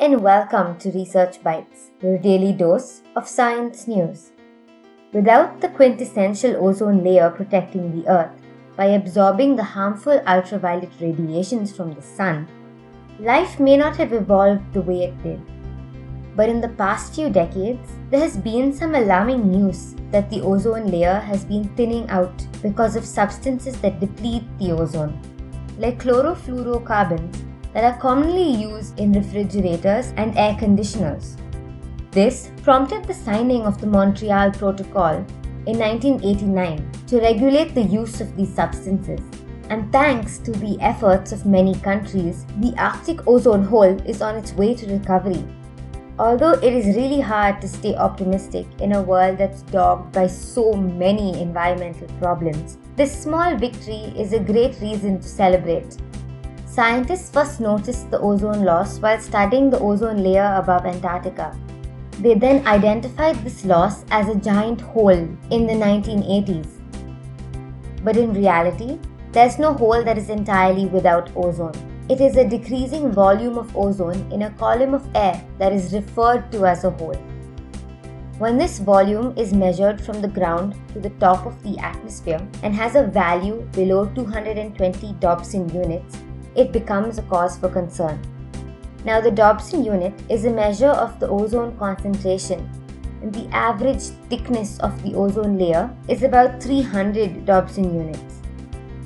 and welcome to Research Bites, your daily dose of science news. Without the quintessential ozone layer protecting the Earth by absorbing the harmful ultraviolet radiations from the sun, life may not have evolved the way it did. But in the past few decades, there has been some alarming news that the ozone layer has been thinning out because of substances that deplete the ozone, like chlorofluorocarbons that are commonly used in refrigerators and air conditioners. This prompted the signing of the Montreal Protocol in 1989 to regulate the use of these substances. And thanks to the efforts of many countries, the Arctic ozone hole is on its way to recovery. Although it is really hard to stay optimistic in a world that's dogged by so many environmental problems, this small victory is a great reason to celebrate. Scientists first noticed the ozone loss while studying the ozone layer above Antarctica. They then identified this loss as a giant hole in the 1980s. But in reality, there's no hole that is entirely without ozone. It is a decreasing volume of ozone in a column of air that is referred to as a hole. When this volume is measured from the ground to the top of the atmosphere and has a value below 220 Dobson units, it becomes a cause for concern. Now, the Dobson unit is a measure of the ozone concentration, and the average thickness of the ozone layer is about 300 Dobson units.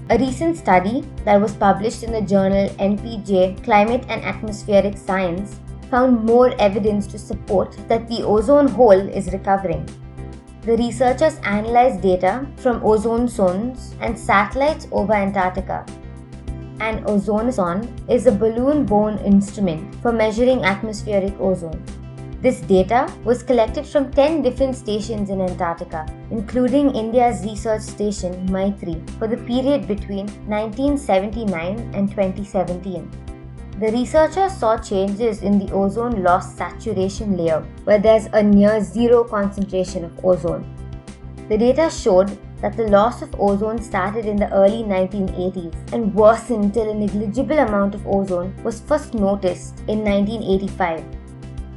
A recent study that was published in the journal npj Climate and Atmospheric Science found more evidence to support that the ozone hole is recovering. The researchers analyzed data from ozone zones and satellites over Antarctica. An ozonasonde is a balloon-borne instrument for measuring atmospheric ozone. This data was collected from 10 different stations in Antarctica, including India's research station Maitri, for the period between 1979 and 2017. The researchers saw changes in the ozone loss saturation layer, where there's a near zero concentration of ozone. The data showed that the loss of ozone started in the early 1980s and worsened till a negligible amount of ozone was first noticed in 1985.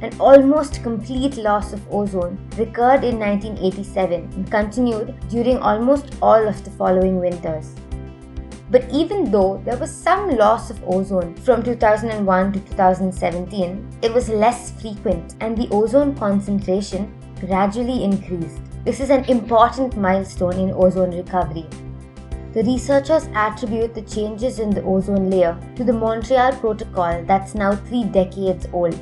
An almost complete loss of ozone recurred in 1987 and continued during almost all of the following winters. But even though there was some loss of ozone from 2001 to 2017, it was less frequent and the ozone concentration gradually increased. This is an important milestone in ozone recovery. The researchers attribute the changes in the ozone layer to the Montreal Protocol that's now 3 decades old.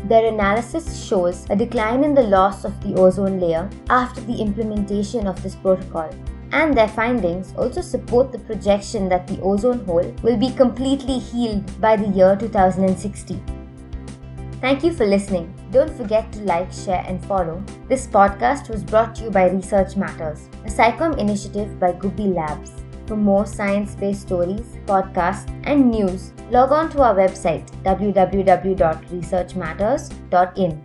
Their analysis shows a decline in the loss of the ozone layer after the implementation of this protocol, and their findings also support the projection that the ozone hole will be completely healed by the year 2060. Thank you for listening. Don't forget to like, share, and follow. This podcast was brought to you by Research Matters, a SciComm initiative by Guppy Labs. For more science-based stories, podcasts, and news, log on to our website www.researchmatters.in.